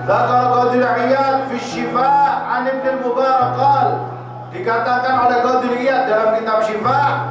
Dzakar Qadir Iyad fi Syifa an Ibnu Mubarak qal, dikatakan oleh Qadir Iyad dalam kitab Syifa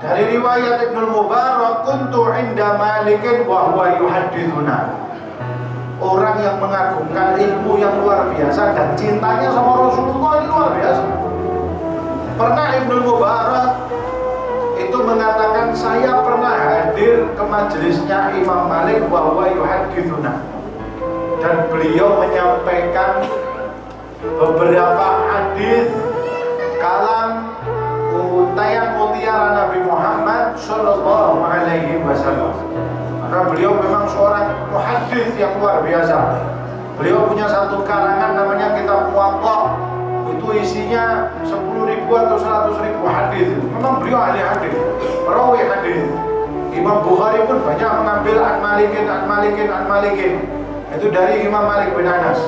dari riwayat Ibnu Mubarak, kuntu inda Malikin wa huwa yuhaddithuna. Orang yang mengagungkan ilmu yang luar biasa dan cintanya sama Rasulullah ini luar biasa. Pernah Ibnu Mubarak itu mengatakan, saya pernah hadir ke majelisnya Imam Malik wa huwa yuhaddithuna, dan beliau menyampaikan beberapa hadis kalam untayan mutiara Nabi Muhammad Sallallahu Alaihi Wasallam. Karena beliau memang seorang muhaddits yang luar biasa. Beliau punya satu karangan namanya Kitab Muwatta. Itu isinya 10.000 atau 100.000 hadis. Memang beliau ahli hadis, perawi hadis. Imam Bukhari pun banyak mengambil an Malikin. Itu dari Imam Malik bin Anas.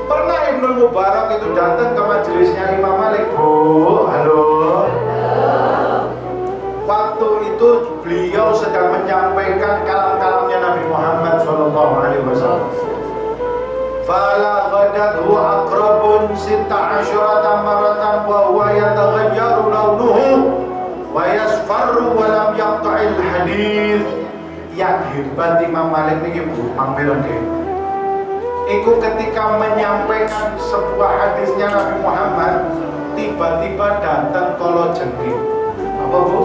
Pernah Ibnu Mubarak itu datang ke majelisnya Imam Malik. Bu, halo. Waktu itu beliau sedang menyampaikan kalam-kalamnya Nabi Muhammad SAW. Fala ghadathu aqrabun 16 maratan wa huwa yataghayyaru launuhu wa yasfarru wa lam yaqta'il hadith. Yang hebat Imam Malik ini Bu, panggilan dia. Iku ketika menyampaikan sebuah hadisnya Nabi Muhammad, tiba-tiba datang kala jengking. Apa Bu?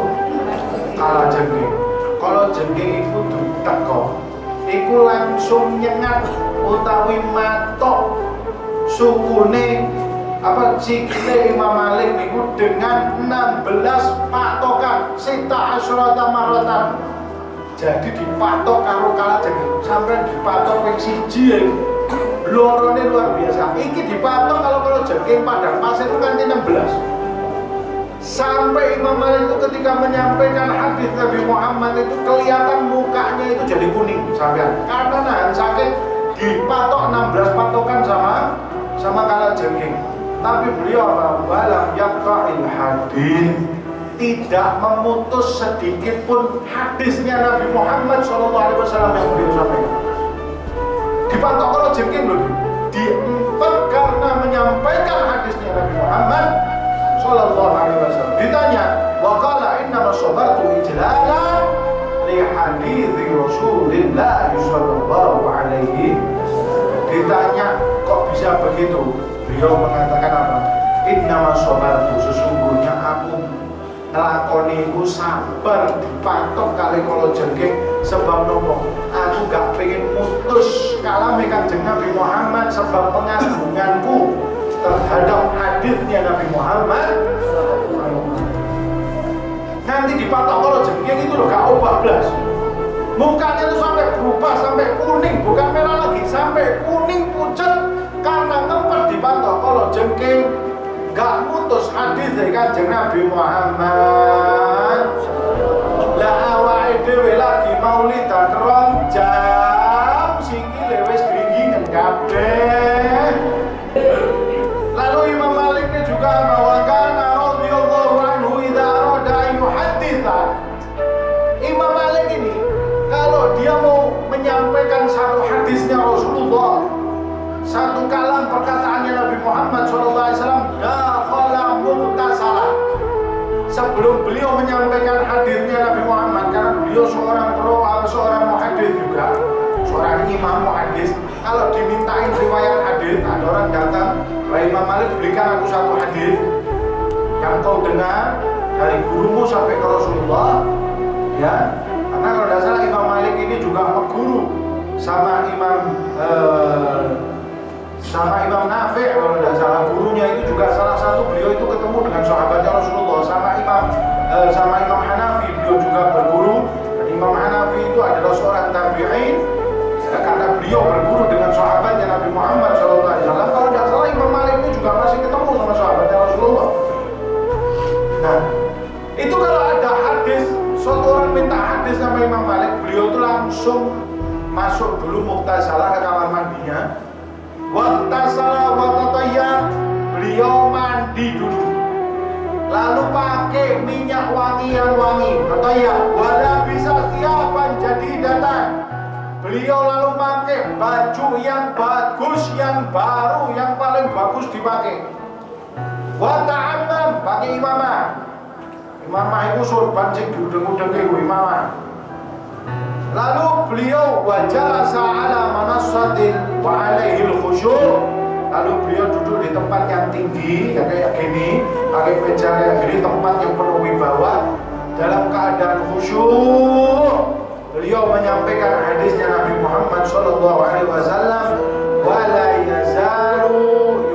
Kala jengking. Kala jengking itu teko. Iku langsung nyengat utawi matok sukune sikile Imam Malik niku dengan 16 patokan sita asyrata maratan. Jadi dipatok karo kala jengking sampai dipatok ping siji. Lorone luar biasa. Iki dipatok kalau jengking padang pasir itu kan 16. Sampai Imam Malik itu ketika menyampaikan hadis Nabi Muhammad itu kelihatan mukanya itu jadi kuning sampean. Karena nahan sakit dipatok 16 patokan sama kala jengking. Tapi beliau walam yaqta'il hadis, tidak memutus sedikit pun hadisnya Nabi Muhammad SAW yang beliau sampaikan. Dipatok kalau jengking loh, diempat karena menyampaikan hadisnya Nabi Muhammad SAW. Ditanya, waqala innama sabartu ijlala li hadithi Rasulillah sallallahu alaihi. Ditanya, kok bisa begitu? Beliau mengatakan apa? Innama sabartu, sesungguhnya aku ngelakoni ku sabar dipatok kali kalau jengking sebab nopo aku gak pengen mutus kalame Kanjeng Nabi Muhammad sebab pengagunganku terhadap hadisnya Nabi Muhammad. Nanti dipatok kalau jengking itu loh gak obah blas, mukanya tuh sampai berubah sampai kuning, bukan merah lagi, sampai kuning pucat karena ngempet dipatok kalau jengking. Gak mutus hadis dari Kanjeng Nabi Muhammad. Lah awake dhewe lagi maulidan 2 jam sikile wis gringgingen kabeh. Lalu Imam Malik ini juga bawakan radhiyallahu anhu idza arada yuhadditsa. Imam Malik ini kalau dia mau menyampaikan satu hadisnya Rasulullah, satu kalam perkataannya Nabi Muhammad SAW, dakhala mughtasalah. Sebelum beliau menyampaikan hadisnya Nabi Muhammad, karena beliau seorang muhaddits juga, seorang imam muhaddits. Kalau dimintain riwayat hadis, ada orang datang, "Wahai Imam Malik, berikan aku satu hadis yang kau dengar dari gurumu sampai ke Rasulullah." Ya, karena kalau tidak salah Imam Malik ini juga guru sama Imam Nafi', kalau tidak salah gurunya itu juga salah satu, beliau itu ketemu dengan sahabatnya Rasulullah. Sama Imam Hanafi beliau juga berguru, dan Imam Hanafi itu adalah seorang tabi'in karena beliau berguru dengan sahabatnya Nabi Muhammad SAW. Kalau tidak salah Imam Malik itu juga masih ketemu sama sahabatnya Rasulullah. Nah, itu kalau ada hadis, suatu orang minta hadis sama Imam Malik, beliau itu langsung masuk dulu mughtasalah ke kamar mandinya. Mughtasalah wa tatayyar, beliau mandi dulu, lalu pakai minyak wangi yang wangi, tatayyar, wala bisa siapan jadi datang, beliau lalu pakai baju yang bagus, yang baru, yang paling bagus dipakai. Wa ta'ammam, pakai imamah. Imamah itu sorban sing diudeng-udeng iku imamah. Lalu beliau wa jalasa ala manassatin wa alaihil khusyu'. Lalu beliau duduk di tempat yang tinggi, ya kayak gini, pakai meja kayak gini, tempat yang penuh wibawa, dalam keadaan khusyuk. Beliau menyampaikan hadisnya Nabi Muhammad SAW, wala yazalu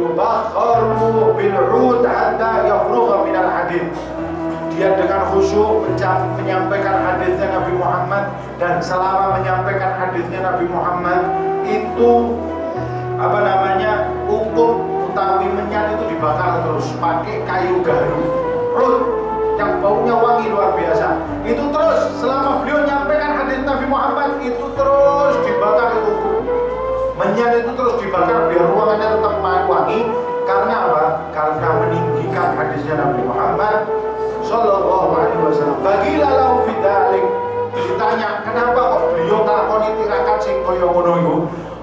yubakharu bil'ud hatta yafrugha minal hadith. Dia dengan khusyuk menyampaikan hadisnya Nabi Muhammad, dan selama menyampaikan hadisnya Nabi Muhammad itu hukum utawi menyan itu dibakar terus pakai kayu garu, rut yang baunya wangi luar biasa. Itu terus selama beliau menyampaikan hadis Nabi Muhammad itu terus dibakar itu. Menyan itu terus dibakar biar ruangannya tetap wangi. Karena apa? Karena meninggikan hadisnya Nabi Muhammad Sallallahu Alaihi Wasallam. Bagilah lahu fidalik. Ditanya kenapa kok beliau nglakoni tirakat sing kaya ngono iku?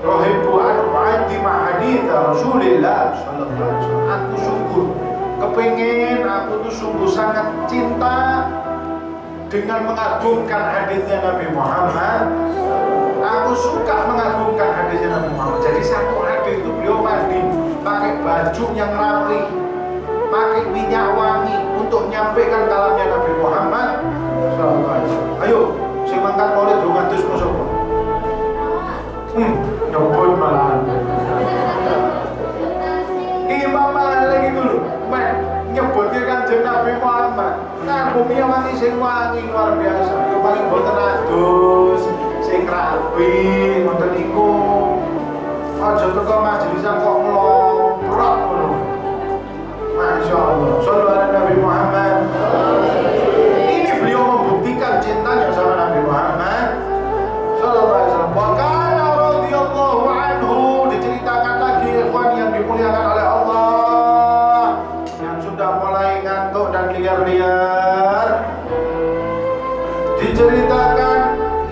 Rohibbu an mu'addima hadits Rasulillah sallallahu alaihi wasallam. Aku sungguh kepingin, aku tuh sungguh sangat cinta dengan mengagungkan hadisnya Nabi Muhammad. Aku suka mengagungkan hadisnya Nabi Muhammad. Jadi satu hadis itu beliau mandi pakai baju yang rapi, pakai minyak wangi untuk menyampaikan kalamnya Nabi Muhammad sallallahu alaihi wasallam. Ayo, sing mangkat maulid rumatus sapa? Nyebut malahan. Imam Malik itu lho, nyebutnya Kanjeng Nabi Muhammad. Ngagumi wangi sing wangi luar biasa. Yo paling boten adus, sing rapi, ngoten niku. Aja teko majelisan kok mlomprok ngono. Masyaallah. Shallallahu alaihi Nabi Muhammad. Ini beliau membuktikan cintanya sama Nabi Muhammad sallallahu alaihi wasallam. Radhiyallahu anhu, diceritakan lagi ikhwan yang dimuliakan oleh Allah yang sudah mulai ngantuk dan liar-liar. Diceritakan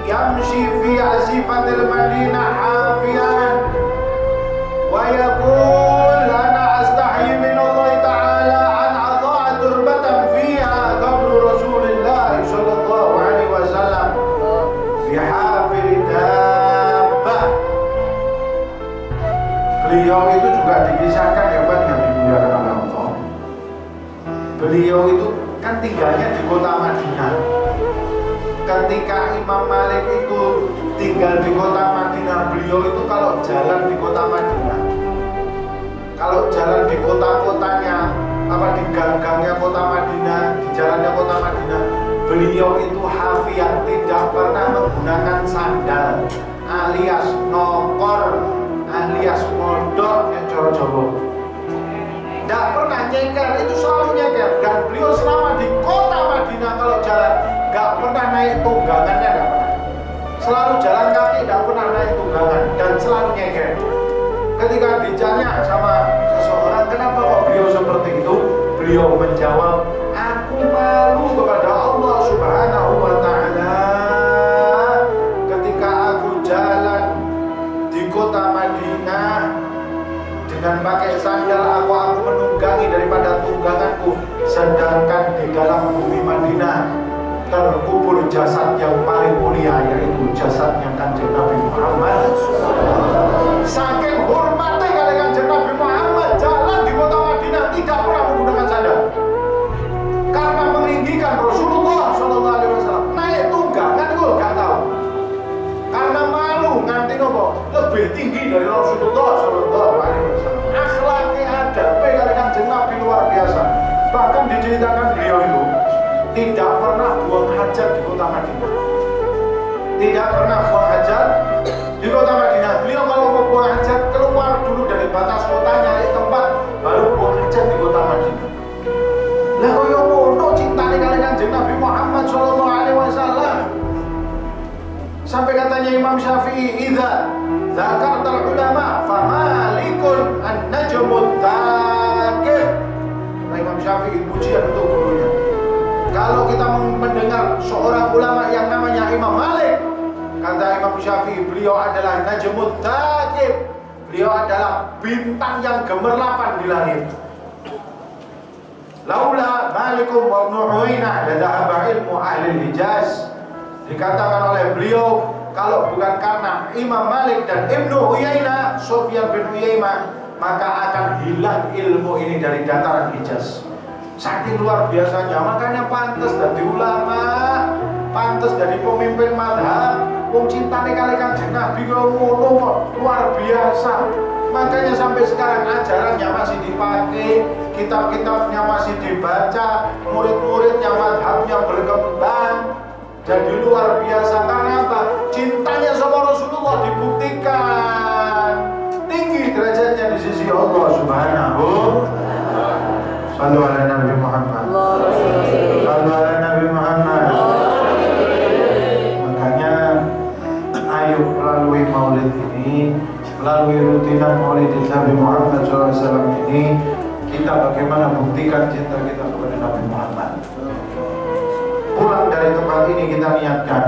yamshi fi azifatil Madinah hafiyan wa yaqul ana astahi min Allah ta'ala an adha'a turbatan fiha qabru Rasulillah sallallahu alaihi wasallam fi hafir dabbah. Beliau itu juga dikisahkan hebat yang dimuliakan oleh Allah. Beliau itu kan tinggalnya di kota Madinah. Ketika Imam Malik itu tinggal di kota Madinah, beliau itu kalau jalan di kota Madinah, kalau jalan di kota-kotanya, di gang-gangnya kota Madinah, di jalannya kota Madinah, beliau itu hafian, tidak pernah menggunakan sandal, alias nokor, alias mondok yang Jawa-Jawa. Tidak pernah nyeker, itu selalu nyeker. Dan beliau selama di kota Madinah kalau jalan nggak pernah naik tunggangannya, nggak pernah. Selalu jalan kaki, nggak pernah naik tunggangan dan selalu nyeker. Ketika ditanya sama seseorang kenapa kok beliau seperti itu, beliau menjawab, aku malu kepada Allah Subhanahu wa Ta'ala ketika aku jalan di kota Madinah dengan pakai sandal, aku menunggangi daripada tungganganku, sedangkan di dalam bumi Madinah terkubur jasad yang paling mulia, yaitu jasadnya Kanjeng Nabi Muhammad. Saking hormatnya kali Kanjeng Nabi Muhammad jalan di kota Madinah tidak pernah menggunakan sandal karena meninggikan Rasulullah SAW. Naik tunggangan itu gak tahu karena malu nganti nopo lebih tinggi dari Rasulullah SAW. Akhlaknya ada, kali Kanjeng Nabi luar biasa. Bahkan diceritakan beliau itu tidak pernah buang hajat di kota Madinah. Tidak pernah buang hajat di kota Madinah. Beliau kalau mau buang hajat keluar dulu dari batas kota, nyari tempat baru buang hajat di kota Madinah. Lah koyo ngono cintane kali Kanjeng Nabi Muhammad sallallahu alaihi wasallam. Sampai katanya Imam Syafi'i, idza dzakartal ulama fa malikun an-najmut dzakir. Nah, Imam Syafi'i pujian untuk gurunya. Kalau kita mendengar seorang ulama yang namanya Imam Malik, Kata Imam Syafi'i, beliau adalah najmut thaqib. Beliau adalah bintang yang gemerlapan di langit. Laula Malikum wa Ibnu Uyainah la dhahaba ilmu ahli Hijaz. Dikatakan oleh beliau, kalau bukan karena Imam Malik dan Ibnu Uyainah, Sufyan bin Uyainah, maka akan hilang ilmu ini dari dataran Hijaz. Saking luar biasanya, makanya pantas jadi ulama, pantas jadi pemimpin madhab. Wong cintane kali Kanjeng Nabi kok ngono luar biasa. Makanya sampai sekarang ajarannya masih dipakai, kitab-kitabnya masih dibaca, murid-muridnya madhabnya berkembang. Jadi luar biasa karena apa? Cintanya sama Rasulullah dibuktikan tinggi derajatnya di sisi Allah Subhanahu. Sallu ala Nabi Muhammad. Sallu ala Nabi Muhammad. Makanya ayo melalui maulid ini, melalui rutinan maulid Nabi Muhammad SAW ini, kita bagaimana buktikan cinta kita kepada Nabi Muhammad. Pulang dari tempat ini kita niatkan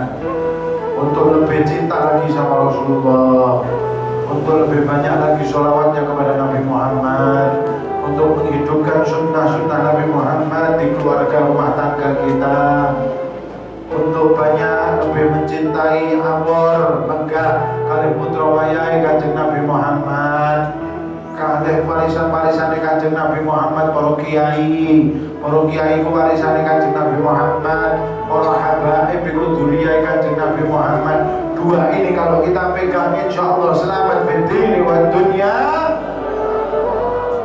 untuk lebih cinta lagi sama Rasulullah, untuk lebih banyak lagi sholawatnya kepada Nabi Muhammad, untuk menghidupkan sunnah-sunnah Nabi Muhammad di keluarga rumah tangga kita, untuk banyak lebih mencintai amor, megah, kalih putra wayahe Kanjeng Nabi Muhammad, kalih warisan-warisan Kanjeng Nabi Muhammad, para kiai ku warisan Kanjeng Nabi Muhammad, para habaib iku dzurriyyah Kanjeng Nabi Muhammad. Dua ini kalau kita pegang insyaallah selamat fid dini wad dunya.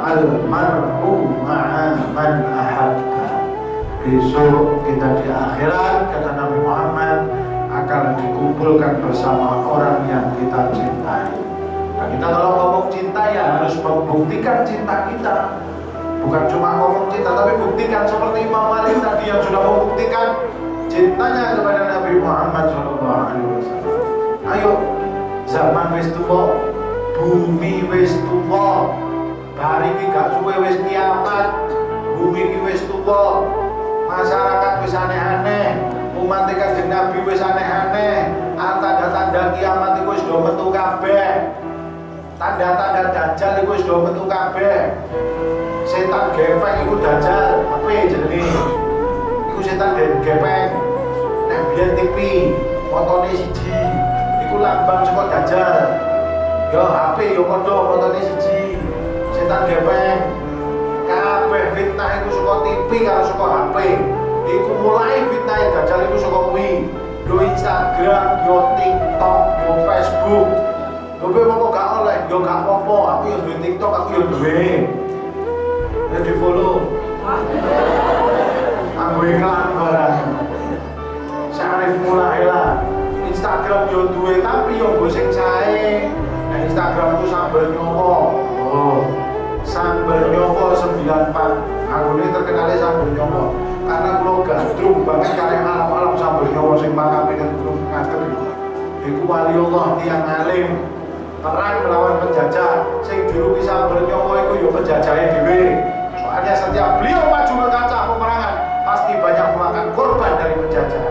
Al-mar'u ma'a man ahabba. Besok kita di akhirat, kata Nabi Muhammad, akan dikumpulkan bersama orang yang kita cintai. Nah, kita kalau ngomong cinta ya harus membuktikan cinta kita. Bukan cuma ngomong cinta, tapi buktikan seperti Imam Malik tadi yang sudah membuktikan cintanya kepada Nabi Muhammad SAW. Ayo, zaman wis tuwa, bumi wis tuwa, hari ini gak suwe wis kiamat, bumi ini wis tuwa, masyarakat wis aneh-aneh, umat Kanjeng Nabi wis aneh-aneh, tanda-tanda kiamat itu wis do metu kabeh, tanda-tanda dajjal itu wis do metu kabeh. Setan gepeng itu dajjal, apa jenenge? Iku setan gepeng, nek biyen TV, fotone siji, iku lambang saka dajjal. Yo HP yo padha fotone siji. Setan gepeng, kabeh fitnah iku saka TV karo saka HP. Iku mulai fitnah dajjal iku saka kuwi. Yo Instagram, yo TikTok, yo Facebook. Yo kok gak oleh, yo gak apa-apa. Aku yo duwe TikTok, aku yo duwe. Ya di follow. Aku iklan barang. Syarif mulai lah. Instagram yo duwe tapi yo nggo sing sae. Nah Instagramku Samber Nyowo. Oh. Samber Nyowo 94. Aku ini terkenalnya Samber Nyowo karena kula gandrung banget kalian alam-alam Samber Nyowo sing makame dan gunung ngaten. Iku wali Allah tiyang alim. Perang melawan penjajah. Sing juru Samber Nyowo iku yo penjajahe dhewe. Soalnya setiap beliau maju ke kancah peperangan pasti banyak memakan korban dari penjajah.